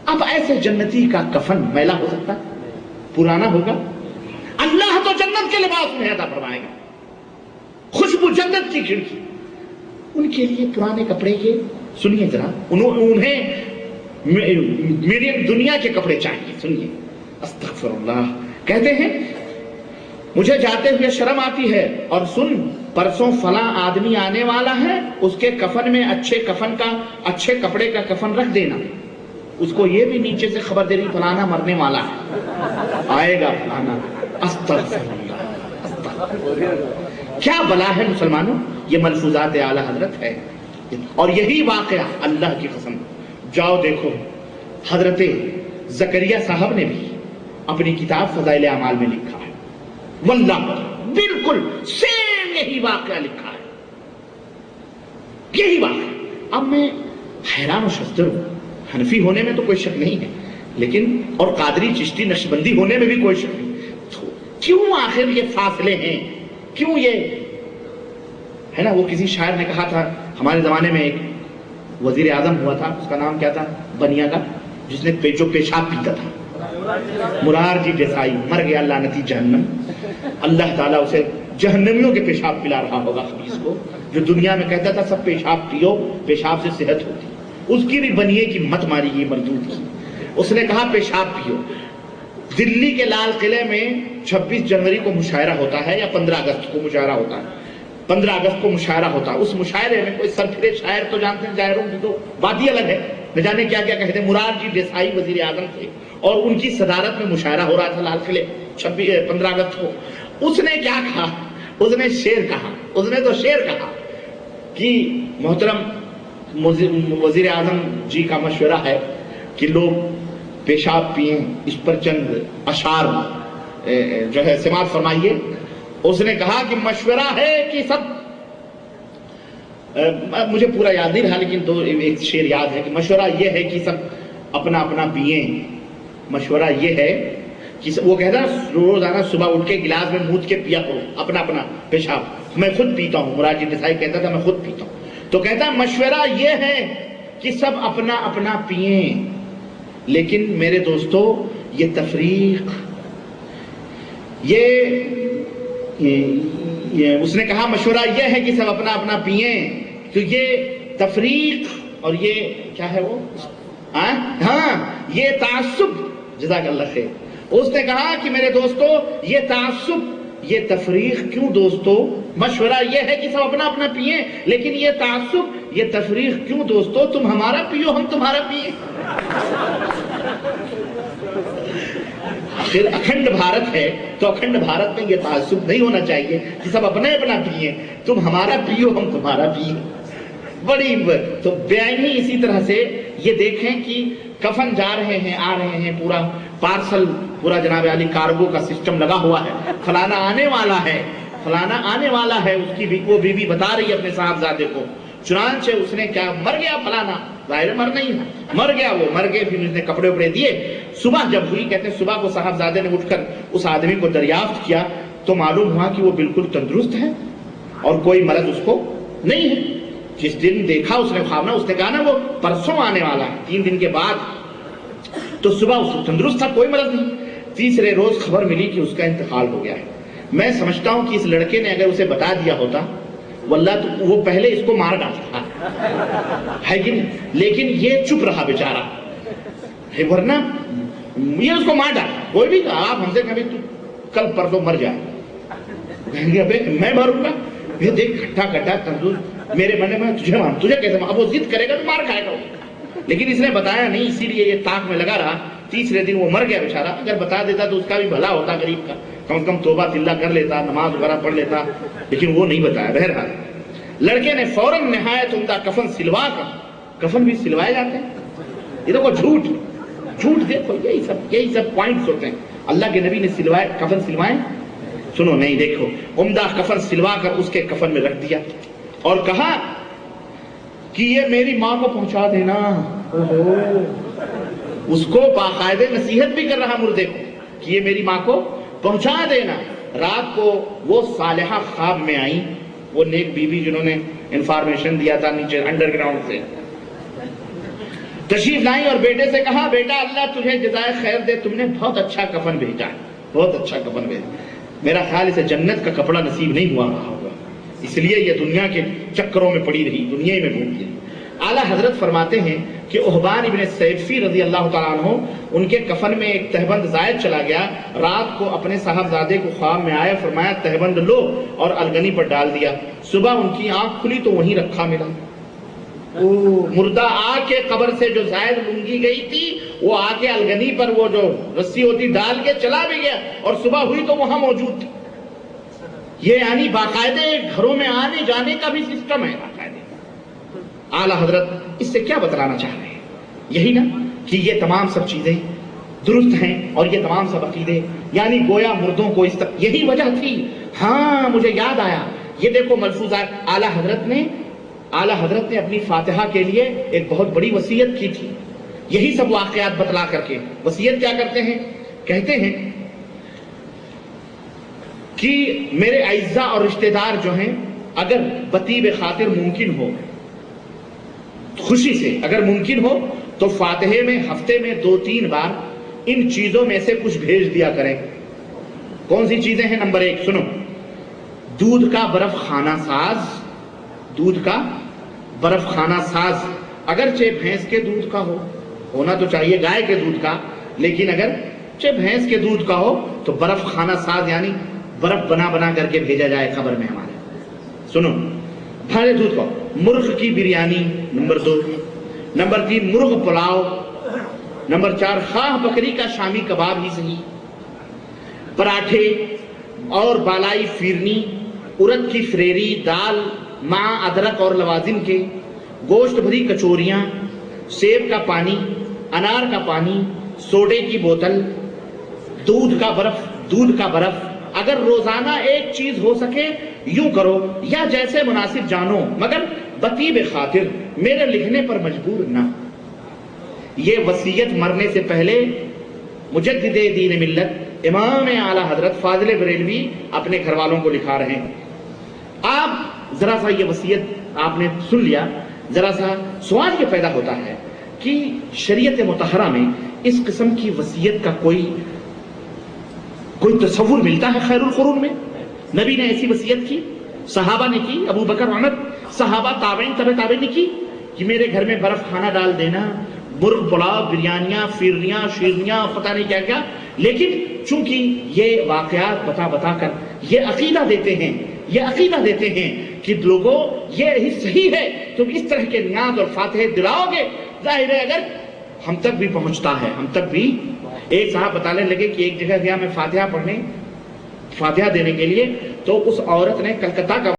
اب ایسے جنتی کا کفن میلا ہو سکتا ہے؟ پرانا ہوگا؟ اللہ تو جنت کے لباس میں عطا فرمائے گا، خوشبو جنت کی کھڑکی، ان کے لیے پرانے کپڑے کے سنیے ذرا، انہیں میڈیم دنیا کے کپڑے چاہیے. سنیے، استغفر اللہ، کہتے ہیں مجھے جاتے ہوئے شرم آتی ہے، اور سن پرسوں فلاں آدمی آنے والا ہے، اس کے کفن میں اچھے کپڑے کا کفن رکھ دینا. اس کو یہ بھی نیچے سے خبر دے رہی فلانا مرنے والا ہے، آئے گا فلانا. استغفر اللہ، کیا بلا ہے مسلمانوں. یہ ملفوظات اعلی حضرت ہے، اور یہی واقعہ اللہ کی قسم جاؤ دیکھو حضرت زکریا صاحب نے بھی اپنی کتاب فضائل اعمال میں لکھا ہے، واللہ بالکل سیم یہی واقعہ لکھا ہے، یہی واقعہ. اب میں حیران و شزدر ہوں، حنفی ہونے میں تو کوئی شک نہیں ہے، لیکن اور قادری چشتی نقشبندی ہونے میں بھی کوئی شک نہیں. تو کیوں آخر یہ فاصلے ہیں؟ کیوں یہ ہے نا؟ وہ کسی شاعر نے کہا تھا، ہمارے زمانے میں ایک وزیر اعظم ہوا تھا، اس کا نام کیا تھا، بنیا کا، جس نے جو پیشاب پیتا تھا، مرارجی دیسائی، مر گیا لعنتی جہنم. اللہ تعالیٰ اسے جہنمیوں کے پیشاب پلا رہا ہوگا خبیث کو، جو دنیا میں کہتا تھا سب پیشاب پیو، پیشاب سے صحت ہوتی. اس کی بھی بنیے کی مت ماری گئی مردود کی. اس نے کہا پیشاب پیو. دلی کے لال قلعے میں 26 جنوری کو مشاعرہ ہوتا ہے، یا 15 اگست کو مشاعرہ ہوتا ہے، 15 اگست کو مشاعرہ ہوتا ہے. اس مشاعرے میں کوئی سرفرے شاعر تو جانتے ہیں، شاعروں کی تو بات ہی الگ ہے، نہ جانے کیا کیا کہتے ہیں. مرارجی دیسائی وزیر اعظم تھے، اور ان کی صدارت میں مشاعرہ ہو رہا تھا لال قلعے 15 اگست کو. اس نے کیا کہا؟ اس نے شعر کہا. اس نے تو شعر کہا کہ محترم وزیر اعظم جی کا مشورہ ہے کہ لوگ پیشاب پئیں، اس پر چند اشعار جو ہے سماعت فرمائیے. اس نے کہا کہ مشورہ ہے کہ سب، مجھے پورا یاد نہیں رہا لیکن ایک شعر یاد ہے کہ مشورہ یہ ہے کہ سب اپنا اپنا پئیں. مشورہ یہ ہے کہ وہ کہتا ہے روزانہ صبح اٹھ کے گلاس میں مود کے پیا کرو اپنا اپنا پیشاب. میں خود پیتا ہوں، مرارجی دیسائی کہتا تھا میں خود پیتا ہوں. تو کہتا ہے مشورہ یہ ہے کہ سب اپنا اپنا پئیں، لیکن میرے دوستو یہ تفریق، اس نے کہا مشورہ یہ ہے کہ سب اپنا اپنا پئیں، تو یہ تفریق اور یہ کیا ہے وہ، ہاں یہ تعصب. جزاک اللہ خیر. اس نے کہا کہ میرے دوستو یہ تعصب، یہ تفریق کیوں دوستو؟ مشورہ یہ ہے کہ سب اپنا اپنا پئیں، لیکن یہ تعصب، یہ تفریق کیوں دوستو؟ تم ہمارا پیو ہم تمہارا پیئیں. آخر اکھنڈ بھارت ہے تو اکھنڈ بھارت میں یہ تعصب نہیں ہونا چاہیے کہ سب اپنے اپنا پئیں، تم ہمارا پیو ہم تمہارا پیئیں. بڑی تو بیانی اسی طرح سے یہ دیکھیں کہ کفن جا رہے ہیں، آ رہے ہیں، پورا پارسل، پورا جناب علی کارگو کا سسٹم لگا ہوا ہے. فلانا آنے والا ہے، فلانا آنے والا ہے. اس کی وہ بیوی بتا رہی ہے اپنے صاحبزادے کو. چنانچہ اس نے کیا، مر گیا فلانا، ظاہر مر نہیں، مر گیا، وہ مر گئے. پھر اس نے کپڑے وپڑے دیے. صبح جب ہوئی، کہتے ہیں صبح کو صاحبزادے نے اٹھ کر اس آدمی کو دریافت کیا تو معلوم ہوا کہ وہ بالکل تندرست ہے اور کوئی مرض اس کو نہیں ہے. جس دن دیکھا اس نے خواب میں، اس نے کہا نا وہ پرسوں آنے والا ہے 3 دن کے بعد، تو صبح اس تندرست تھا، کوئی مرض نہیں. تیسرے روز خبر ملی کہ اس کا انتقال ہو گیا ہے. میں سمجھتا ہوں کہ اس لڑکے نے اگر اسے بتا دیا ہوتا واللہ تو وہ پہلے اس کو مار ڈالتا ہے کہ نہیں، لیکن یہ چپ رہا بیچارہ، ورنہ یہ اس کو مار ڈالا. کوئی بھی آپ ہم سے کبھی کل پرسوں مر جائے، کہیں گے ابے میں ماروں گا، یہ دیکھ کھٹا کھٹا تندرست، میرے بنے میں تجھے کیسے، اب وہ ضد کرے گا تو مار کھائے گا. لیکن اس نے بتایا نہیں، اسی لیے یہ طاق میں لگا رہا. تیسرے دن وہ مر گیا بیچارہ. اگر بتا دیتا تو اس کا بھی بھلا ہوتا، غریب کا، کم از کم توبہ تلہ کر لیتا، نماز وغیرہ پڑھ لیتا، لیکن وہ نہیں بتایا. بہرحال لڑکے نے فوراً نہایت عمدہ کفن سلوا کر، کفن بھی سلوائے جاتے ہیں. یہ دیکھو جھوٹ دیکھو، یہی سب پوائنٹس ہوتے ہیں. اللہ کے نبی نے سلوائے، کفن سلوائے، سنو نہیں، دیکھو عمدہ کفن سلوا کر اس کے کفن میں رکھ دیا اور کہا کہ یہ میری ماں کو پہنچا دینا. اس کو باقاعدہ نصیحت بھی کر رہا مردے کو کہ یہ میری ماں کو پہنچا دینا. رات کو وہ صالحہ خواب میں آئیں، وہ نیک بیوی جنہوں نے انفارمیشن دیا تھا نیچے انڈر گراؤنڈ سے. تشریف لائی اور بیٹے سے کہا بیٹا اللہ تجھے جزائے خیر دے، تم نے بہت اچھا کفن بھیجا ہے، بہت اچھا کفن بھیجا، میرا خیال اسے جنت کا کپڑا نصیب نہیں ہوا رہا ہوگا، اس لیے یہ دنیا کے چکروں میں پڑی رہی، دنیا ہی میں گھومتی رہی۔ اعلیٰ حضرت فرماتے ہیں کہ احبان ابن سیفی رضی اللہ تعالیٰ عنہ ان کے کفن میں ایک تہبند زائد چلا گیا، رات کو اپنے صاحبزادے کو خواب میں آیا، فرمایا تہبند لو، اور الگنی پر ڈال دیا، صبح ان کی آنکھ کھلی تو وہیں رکھا ملا۔ مردہ آ کے قبر سے جو زائد لنگی گئی تھی وہ آ کے الگنی پر وہ جو رسی ہوتی ڈال کے چلا بھی گیا، اور صبح ہوئی تو وہاں موجود تھی۔ یہ یعنی باقاعدہ گھروں میں آنے جانے کا بھی سسٹم ہے باقاعدہ۔ اعلیٰ حضرت اس سے کیا بتلانا چاہ رہے ہیں؟ یہی نا کہ یہ تمام سب چیزیں درست ہیں اور یہ تمام سب عقیدے، یعنی گویا مردوں کو اس تک یہی وجہ تھی۔ ہاں مجھے یاد آیا، یہ دیکھو ملفوظات اعلیٰ حضرت نے اپنی فاتحہ کے لیے ایک بہت بڑی وصیت کی تھی، یہی سب واقعات بتلا کر کے وصیت کیا کرتے ہیں؟ کہتے ہیں کہ میرے اعزا اور رشتہ دار جو ہیں اگر بطیب خاطر ممکن ہو، خوشی سے اگر ممکن ہو تو فاتحے میں ہفتے میں 2-3 بار ان چیزوں میں سے کچھ بھیج دیا کریں۔ کون سی چیزیں ہیں؟ نمبر 1 سنو، دودھ کا برف خانہ ساز، دودھ کا برف خانہ ساز، اگرچہ بھینس کے دودھ کا ہو، ہونا تو چاہیے گائے کے دودھ کا، لیکن اگرچہ بھینس کے دودھ کا ہو تو برف خانہ ساز یعنی برف بنا بنا کر کے بھیجا جائے قبر میں ہمارے۔ سنو، بھارے دودھ کا، مرغ کی بریانی نمبر 2، نمبر 3 مرغ پلاؤ، نمبر 4 خواہ بکری کا شامی کباب ہی صحیح، پراٹھے اور بالائی فیرنی، ارد کی فریری، دال ماں ادرک اور لوازم کے، گوشت بھری کچوریاں، سیب کا پانی، انار کا پانی، سوڈے کی بوتل، دودھ کا برف، اگر روزانہ ایک چیز ہو سکے یوں کرو یا جیسے مناسب جانو، مگر بطیب خاطر، میرے لکھنے پر مجبور نہ۔ یہ وصیت مرنے سے پہلے مجدد دین ملت امام اعلیٰ حضرت فاضل بریلوی اپنے گھر والوں کو لکھا رہے ہیں۔ آپ ذرا سا یہ وصیت آپ نے سن لیا، ذرا سا سوال یہ پیدا ہوتا ہے کہ شریعت مطہرہ میں اس قسم کی وصیت کا کوئی تصور ملتا ہے خیر القرون میں؟ نبی نے ایسی وصیت کی، صحابہ نے کی، ابو بکر عمر، صحابہ تابعین تابعین نے کی کہ میرے گھر میں برف کھانا ڈال دینا، مرغ پلاؤ، بریانیاں، فیرنیاں، شیرنیاں، پتہ نہیں کیا کیا، لیکن چونکہ یہ واقعات بتا کر یہ عقیدہ دیتے ہیں کہ لوگوں یہ صحیح ہے، تم اس طرح کے نیاز اور فاتحے دلاؤ گے، ظاہر ہے اگر ہم تک بھی پہنچتا ہے، ہم تک بھی۔ ایک صاحب بتانے لگے کہ ایک جگہ گیا میں فاتحہ دینے کے لیے، تو اس عورت نے کلکتہ کا